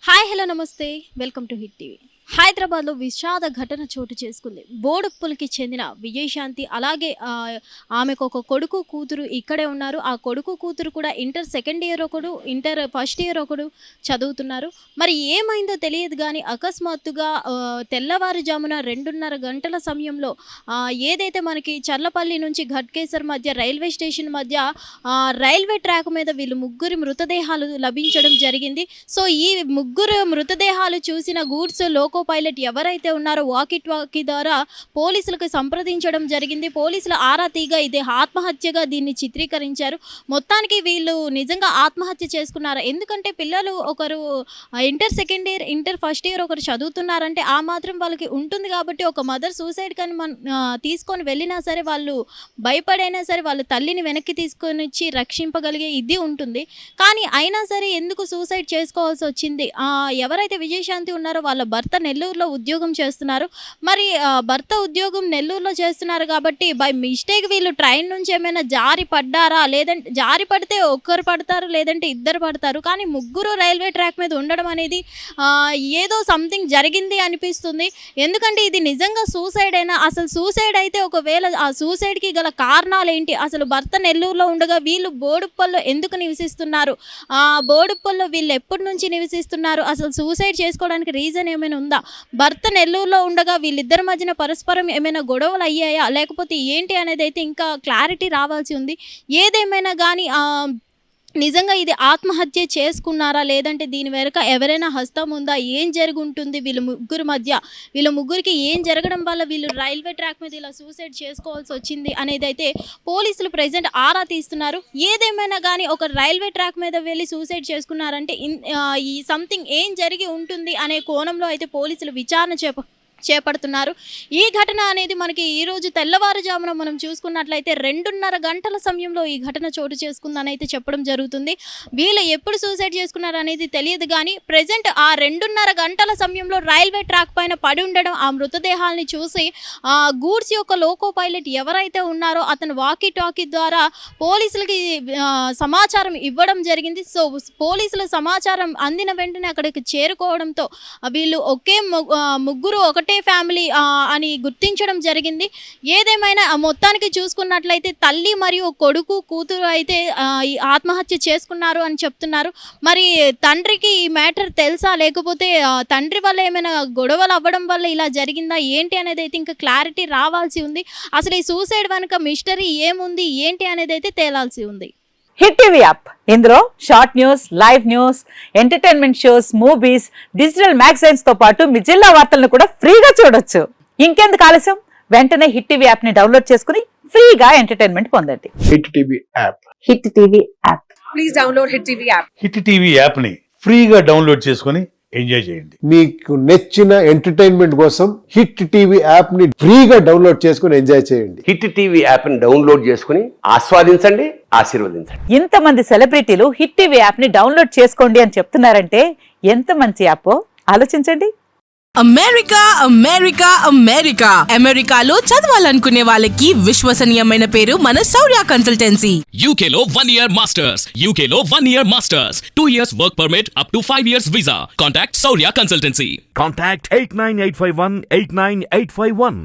Hi hello నమస్తే welcome to hit TV. హైదరాబాద్లో విషాద ఘటన చోటు చేసుకుంది. బోడుప్పల్కి చెందిన విజయశాంతి అలాగే ఆమెకు ఒక కొడుకు కూతురు ఇక్కడే ఉన్నారు. ఆ కొడుకు కూతురు కూడా ఇంటర్ సెకండ్ ఇయర్ ఒకడు, ఇంటర్ ఫస్ట్ ఇయర్ ఒకడు చదువుతున్నారు. మరి ఏమైందో తెలియదు కానీ అకస్మాత్తుగా తెల్లవారుజామున 2:30 గంటల సమయంలో ఏదైతే మనకి చర్లపల్లి నుంచి ఘట్కేసర్ మధ్య రైల్వే స్టేషన్ మధ్య రైల్వే ట్రాక్ మీద వీళ్ళు ముగ్గురి మృతదేహాలు లభించడం జరిగింది. సో ఈ ముగ్గురు మృతదేహాలు చూసిన గూడ్స్ లోకో పైలట్ ఎవరైతే ఉన్నారో వాకీ ద్వారా పోలీసులకు సంప్రదించడం జరిగింది. పోలీసులు ఆరా తీగా ఇది ఆత్మహత్యగా దీన్ని చిత్రీకరించారు. మొత్తానికి వీళ్ళు నిజంగా ఆత్మహత్య చేసుకున్నారు. ఎందుకంటే పిల్లలు ఒకరు inter second year, inter first year ఒకరు చదువుతున్నారంటే ఆ మాత్రం వాళ్ళకి ఉంటుంది. కాబట్టి ఒక మదర్ సూసైడ్ కానీ తీసుకొని వెళ్ళినా సరే వాళ్ళు భయపడైనా సరే వాళ్ళ తల్లిని వెనక్కి తీసుకొని వచ్చి రక్షింపగలిగే ఇది ఉంటుంది. కానీ అయినా సరే ఎందుకు సూసైడ్ చేసుకోవాల్సి వచ్చింది? ఎవరైతే విజయశాంతి ఉన్నారో వాళ్ళ భర్త నెల్లూరులో ఉద్యోగం చేస్తున్నారు. మరి భర్త ఉద్యోగం నెల్లూరులో చేస్తున్నారు కాబట్టి బై మిస్టేక్ వీళ్ళు ట్రైన్ నుంచి ఏమైనా జారి పడ్డారా, లేదంటే జారి పడితే ఒక్కరు పడతారు, లేదంటే ఇద్దరు పడతారు. కానీ ముగ్గురు రైల్వే ట్రాక్ మీద ఉండడం అనేది ఏదో సంథింగ్ జరిగింది అనిపిస్తుంది. ఎందుకంటే ఇది నిజంగా సూసైడ్ అయినా, అసలు సూసైడ్ అయితే ఒకవేళ ఆ సూసైడ్కి గల కారణాలు ఏంటి? అసలు భర్త నెల్లూరులో ఉండగా వీళ్ళు బోడుప్పల్లో ఎందుకు నివసిస్తున్నారు? బోడుప్పల్లో వీళ్ళు ఎప్పటి నుంచి నివసిస్తున్నారు? అసలు సూసైడ్ చేసుకోవడానికి రీజన్ ఏమైనా ఉందా? భర్త నెల్లూరులో ఉండగా వీళ్ళిద్దరి మధ్యన పరస్పరం ఏమైనా గొడవలు అయ్యాయా, లేకపోతే ఏంటి అనేది అయితే ఇంకా క్లారిటీ రావాల్సి ఉంది. ఏదేమైనా కానీ నిజంగా ఇది ఆత్మహత్య చేసుకున్నారా, లేదంటే దీని వెనుక ఎవరైనా హస్తం ఉందా, ఏం జరిగి ఉంటుంది వీళ్ళ ముగ్గురికి ఏం జరగడం వల్ల వీళ్ళు రైల్వే ట్రాక్ మీద ఇలా సూసైడ్ చేసుకోవాల్సి వచ్చింది అనేది అయితే పోలీసులు ప్రెజెంట్ ఆరా తీస్తున్నారు. ఏదేమైనా కానీ ఒక రైల్వే ట్రాక్ మీద వెళ్ళి సూసైడ్ చేసుకున్నారంటే ఈ సంథింగ్ ఏం జరిగి ఉంటుంది అనే కోణంలో అయితే పోలీసులు విచారణ చేపడుతున్నారు. ఈ ఘటన అనేది మనకి ఈరోజు తెల్లవారుజామున మనం చూసుకున్నట్లయితే 2:30 గంటల సమయంలో ఈ ఘటన చోటు చేసుకుందని అయితే చెప్పడం జరుగుతుంది. వీళ్ళు ఎప్పుడు సూసైడ్ చేసుకున్నారు అనేది తెలియదు కానీ ప్రజెంట్ ఆ 2:30 గంటల సమయంలో రైల్వే ట్రాక్ పైన పడి ఉండడం, ఆ మృతదేహాలని చూసి గూడ్స్ యొక్క లోకో పైలట్ ఎవరైతే ఉన్నారో అతను వాకీ టాకీ ద్వారా పోలీసులకి సమాచారం ఇవ్వడం జరిగింది. సో పోలీసుల సమాచారం అందిన వెంటనే అక్కడికి చేరుకోవడంతో వీళ్ళు ముగ్గురు ఒకటే ఫ్యామిలీ అని గుర్తించడం జరిగింది. ఏదేమైనా మొత్తానికి చూసుకున్నట్లయితే తల్లి మరియు కొడుకు కూతురు అయితే ఈ ఆత్మహత్య చేసుకున్నారు అని చెప్తున్నారు. మరి తండ్రికి ఈ మ్యాటర్ తెలుసా, లేకపోతే తండ్రి వల్ల ఏమైనా గొడవలు అవ్వడం వల్ల ఇలా జరిగిందా ఏంటి అనేది అయితే ఇంకా క్లారిటీ రావాల్సి ఉంది. అసలు ఈ సూసైడ్ వెనుక మిస్టరీ ఏముంది ఏంటి అనేది అయితే తేలాల్సి ఉంది. హిట్ టీవీ యాప్, ఇందులో short news, live news, entertainment shows, movies, digital magazines తో పాటు మీ జిల్లా వార్తలను కూడా ఫ్రీగా చూడొచ్చు. ఇంకెందుకు ఆలస్యం, వెంటనే హిట్ టీవీ యాప్ ని డౌన్లోడ్ చేసుకుని ఫ్రీగా ఎంటర్టైన్మెంట్ పొందండి. Hit TV app, hit TV app, please download hit TV app. Hit TV app ని ఫ్రీగా డౌన్లోడ్ చేసుకుని ఎంజాయ్ చేయండి. మీకు నచ్చిన ఎంటర్టైన్మెంట్ కోసం హిట్ టీవీ యాప్ ని ఫ్రీగా డౌన్లోడ్ చేసుకుని ఎంజాయ్ చేయండి. హిట్ టీవీ యాప్ ని డౌన్లోడ్ చేసుకుని ఆస్వాదించండి, ఆశీర్వదించండి. ఇంతమంది సెలబ్రిటీలు హిట్ టీవీ యాప్ ని డౌన్లోడ్ చేసుకోండి అని చెప్తున్నారంటే ఎంత మంచి యాప్ ఆలోచించండి. అమెరికా అమెరికా అమెరికా అమెరికాలో చదవాలనుకునే వాళ్ళకి విశ్వసనీయమైన పేరు మన శౌర్య కన్సల్టెన్సీ. UK లో 1 year masters, UK లో 1 year masters, 2 years work permit up to 5 years visa. Contact Saurya Consultancy. Contact 89851 89851.